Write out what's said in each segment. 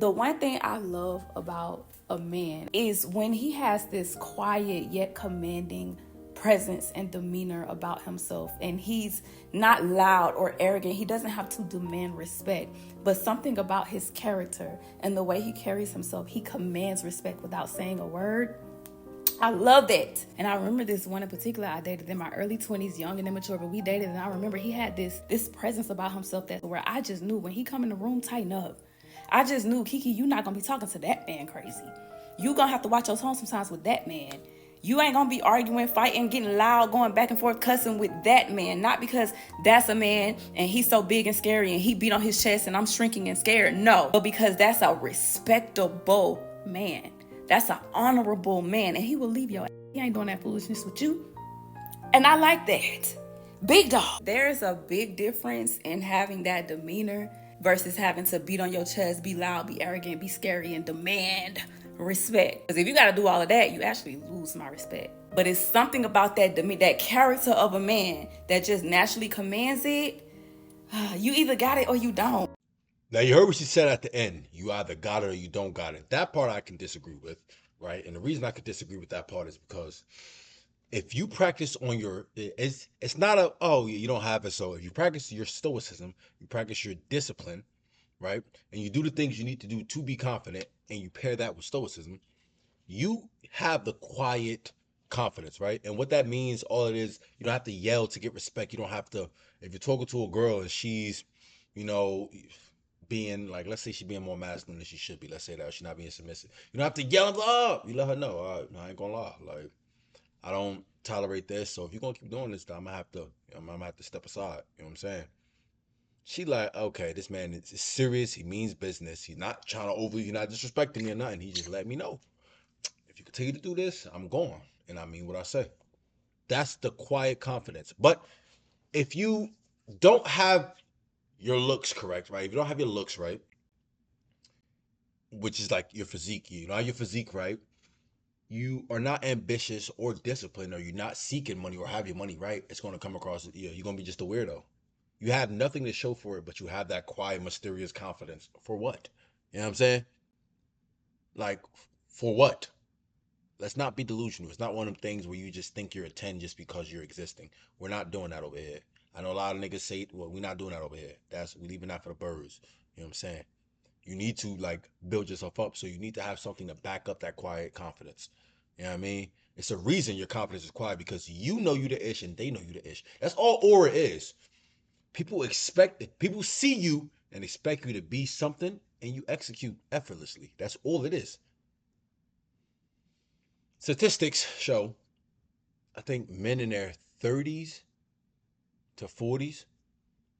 The one thing I love about a man is when he has this quiet yet commanding presence and demeanor about himself, and he's not loud or arrogant. He doesn't have to demand respect, but something about his character and the way he carries himself, he commands respect without saying a word. I love that. And I remember this one in particular I dated in my early 20s, young and immature, but we dated, and I remember he had this presence about himself that where I just knew when he come in the room, tighten up. I just knew, Kiki, you not gonna be talking to that man crazy. You gonna have to watch your tone sometimes with that man. You ain't gonna be arguing, fighting, getting loud, going back and forth, cussing with that man. Not because that's a man and he's so big and scary and he beat on his chest and I'm shrinking and scared. No, but because that's a respectable man. That's an honorable man, and he will leave your ass. He ain't doing that foolishness with you. And I like that. Big dog. There's a big difference in having that demeanor versus having to beat on your chest, be loud, be arrogant, be scary, and demand respect. Because if you got to do all of that, you actually lose my respect. But it's something about that that character of a man that just naturally commands it. You either got it or you don't. Now you heard what she said at the end. You either got it or you don't got it. That part I can disagree with, right? And the reason I could disagree with that part is because if you practice on your, it's not a, oh, you don't have it. So if you practice your stoicism, you practice your discipline, right? And you do the things you need to do to be confident, and you pair that with stoicism, you have the quiet confidence, right? And what that means, all it is, you don't have to yell to get respect. You don't have to, if you're talking to a girl and she's, you know, being like, let's say she's being more masculine than she should be. Let's say that she's not being submissive. You don't have to yell and go up. You let her know. All right, no, I ain't gonna lie. Like, I don't tolerate this. So if you're gonna keep doing this, I'm gonna have to step aside. You know what I'm saying? She like, okay, this man is serious. He means business. He's not trying to he's not disrespecting me or nothing. He just let me know. If you continue to do this, I'm going. And I mean what I say. That's the quiet confidence. But if you don't have your looks correct, right? If you don't have your looks right, which is like your physique, you know, your physique right, you are not ambitious or disciplined, or you're not seeking money or have your money right, it's going to come across, you're going to be just a weirdo. You have nothing to show for it, but you have that quiet, mysterious confidence. For what? You know what I'm saying? Like, for what? Let's not be delusional. It's not one of them things where you just think you're a 10 just because you're existing. We're not doing that over here. I know a lot of niggas say, well, we're not doing that over here. We leaving that for the birds. You know what I'm saying? You need to like build yourself up. So you need to have something to back up that quiet confidence. You know what I mean? It's a reason your confidence is quiet, because you know you the ish and they know you the ish. That's all aura is. People expect it. People see you and expect you to be something, and you execute effortlessly. That's all it is. Statistics show, I think men in their 30s to 40s,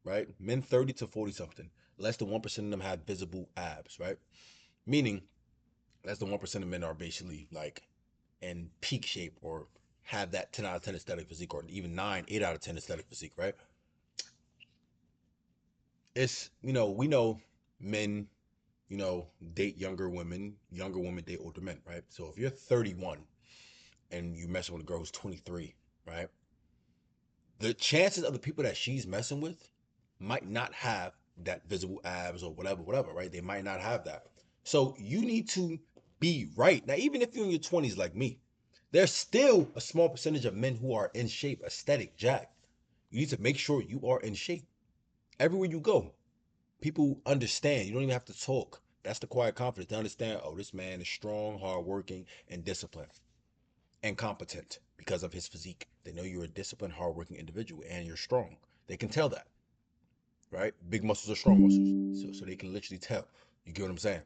right? Men 30 to 40 something, less than 1% of them have visible abs, right? Meaning less than 1% of men are basically like in peak shape or have that 10 out of 10 aesthetic physique, or even 8 out of 10 aesthetic physique, right? It's, we know men, date younger women date older men, right? So if you're 31 and you messing with a girl who's 23, right? The chances of the people that she's messing with might not have that visible abs or whatever, right? They might not have that. So you need to be right. Now, even if you're in your 20s like me, there's still a small percentage of men who are in shape, aesthetic, jacked. You need to make sure you are in shape. Everywhere you go, people understand. You don't even have to talk. That's the quiet confidence. They understand, oh, this man is strong, hardworking, and disciplined and competent because of his physique. They know you're a disciplined, hardworking individual and you're strong. They can tell that, right? Big muscles are strong muscles. So they can literally tell. You get what I'm saying?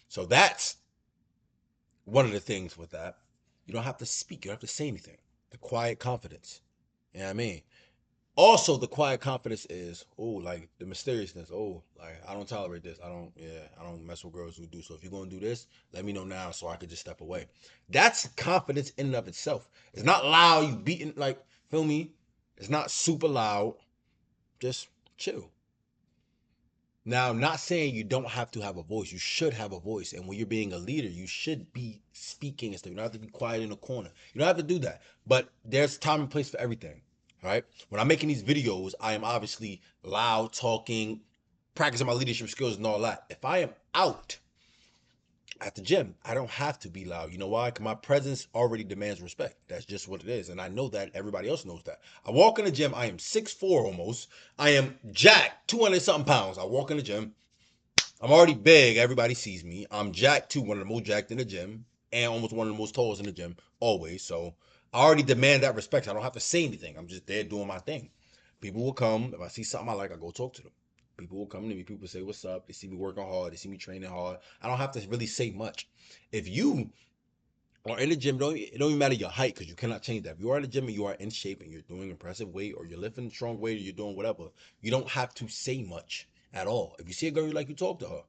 So that's one of the things with that. You don't have to speak. You don't have to say anything. The quiet confidence. You know what I mean? Also, the quiet confidence is, oh, like the mysteriousness. Oh, like I don't tolerate this. I don't mess with girls who do. So if you're gonna do this, let me know now so I could just step away. That's confidence in and of itself. It's not loud, you beating like, feel me? It's not super loud. Just chill. Now, I'm not saying you don't have to have a voice. You should have a voice. And when you're being a leader, you should be speaking and stuff. You don't have to be quiet in a corner. You don't have to do that. But there's time and place for everything. All right. When I'm making these videos, I am obviously loud, talking, practicing my leadership skills and all that. If I am out at the gym, I don't have to be loud. You know why? Because my presence already demands respect. That's just what it is. And I know that everybody else knows that. I walk in the gym, I am 6'4" almost. I am jacked, 200 something pounds. I walk in the gym, I'm already big. Everybody sees me. I'm jacked too, one of the most jacked in the gym, and almost one of the most tallest in the gym, always. So I already demand that respect. I don't have to say anything. I'm just there doing my thing. People will come. If I see something I like, I go talk to them. People will come to me. People say, "What's up?" They see me working hard. They see me training hard. I don't have to really say much. If you are in the gym, it don't even matter your height because you cannot change that. If you are in the gym and you are in shape and you're doing impressive weight or you're lifting strong weight or you're doing whatever, you don't have to say much at all. If you see a girl you like, you talk to her.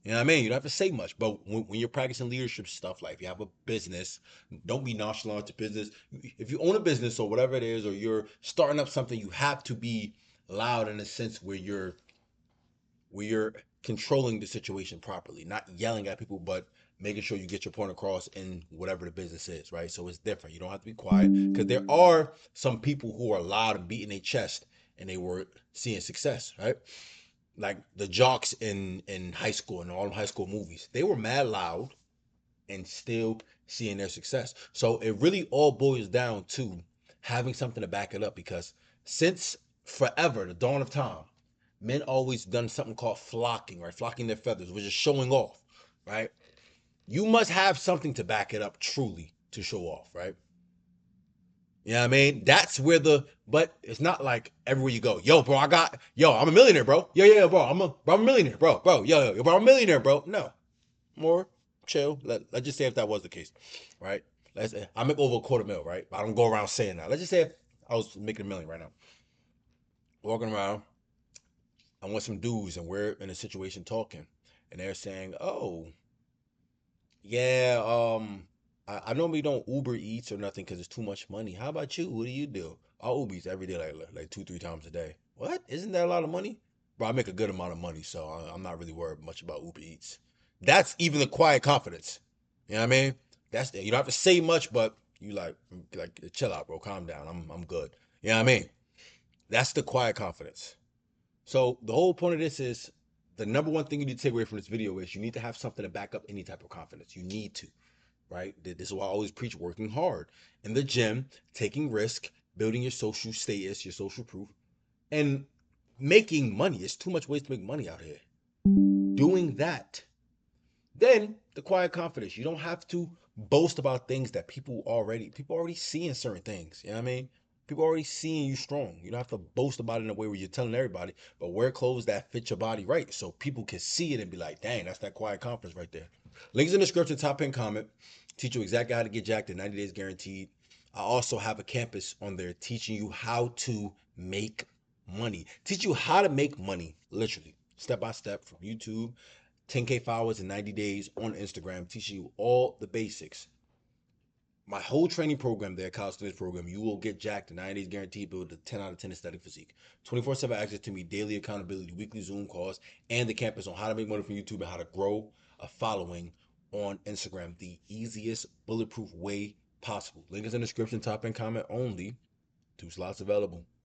You know what I mean? You don't have to say much, but when you're practicing leadership stuff, like if you have a business, don't be nonchalant to business. If you own a business or whatever it is, or you're starting up something, you have to be loud in a sense where you're controlling the situation properly, not yelling at people, but making sure you get your point across in whatever the business is, right? So it's different. You don't have to be quiet because there are some people who are loud and beating their chest and they were seeing success, right? Like the jocks in high school and all the high school movies, they were mad loud and still seeing their success. So it really all boils down to having something to back it up because since forever, the dawn of time, men always done something called flocking, right? Flocking their feathers, which is showing off, right? You must have something to back it up truly to show off, right? You know what I mean? That's where but it's not like everywhere you go. Yo, bro, I'm a millionaire, bro. Yeah, bro. I'm a millionaire, bro. Yo, bro, I'm a millionaire, bro. No, more chill. Let's just say if that was the case, right? I make over $250,000, right? I don't go around saying that. Let's just say if I was making $1 million right now, walking around, I want some dudes, and we're in a situation talking, and they're saying, "Oh, yeah, I normally don't Uber Eats or nothing because it's too much money. How about you? What do you do? I Uber Eats every day, like 2, 3 times a day. What? Isn't that a lot of money? Bro, I make a good amount of money, so I'm not really worried much about Uber Eats. That's even the quiet confidence. You know what I mean? You don't have to say much, but you like chill out, bro. Calm down. I'm good. You know what I mean? That's the quiet confidence. So the whole point of this is the number one thing you need to take away from this video is you need to have something to back up any type of confidence. You need to, right? This is why I always preach working hard in the gym, taking risk, building your social status, your social proof, and making money. There's too much ways to make money out here. Doing that. Then the quiet confidence. You don't have to boast about things that people already seeing certain things. You know what I mean? People already seeing you strong. You don't have to boast about it in a way where you're telling everybody, but wear clothes that fit your body right so people can see it and be like, dang, that's that quiet confidence right there. Links in the description, top pin comment. Teach you exactly how to get jacked in 90 days guaranteed. I also have a campus on there teaching you how to make money. Teach you how to make money, literally, step by step from YouTube. 10K followers in 90 days on Instagram, teaching you all the basics. My whole training program there, college students program, you will get jacked in 90 days guaranteed, build a 10 out of 10 aesthetic physique. 24/7 access to me, daily accountability, weekly Zoom calls, and the campus on how to make money from YouTube and how to grow a following on Instagram. The easiest bulletproof way possible. Link is in the description, top and comment only. 2 slots available.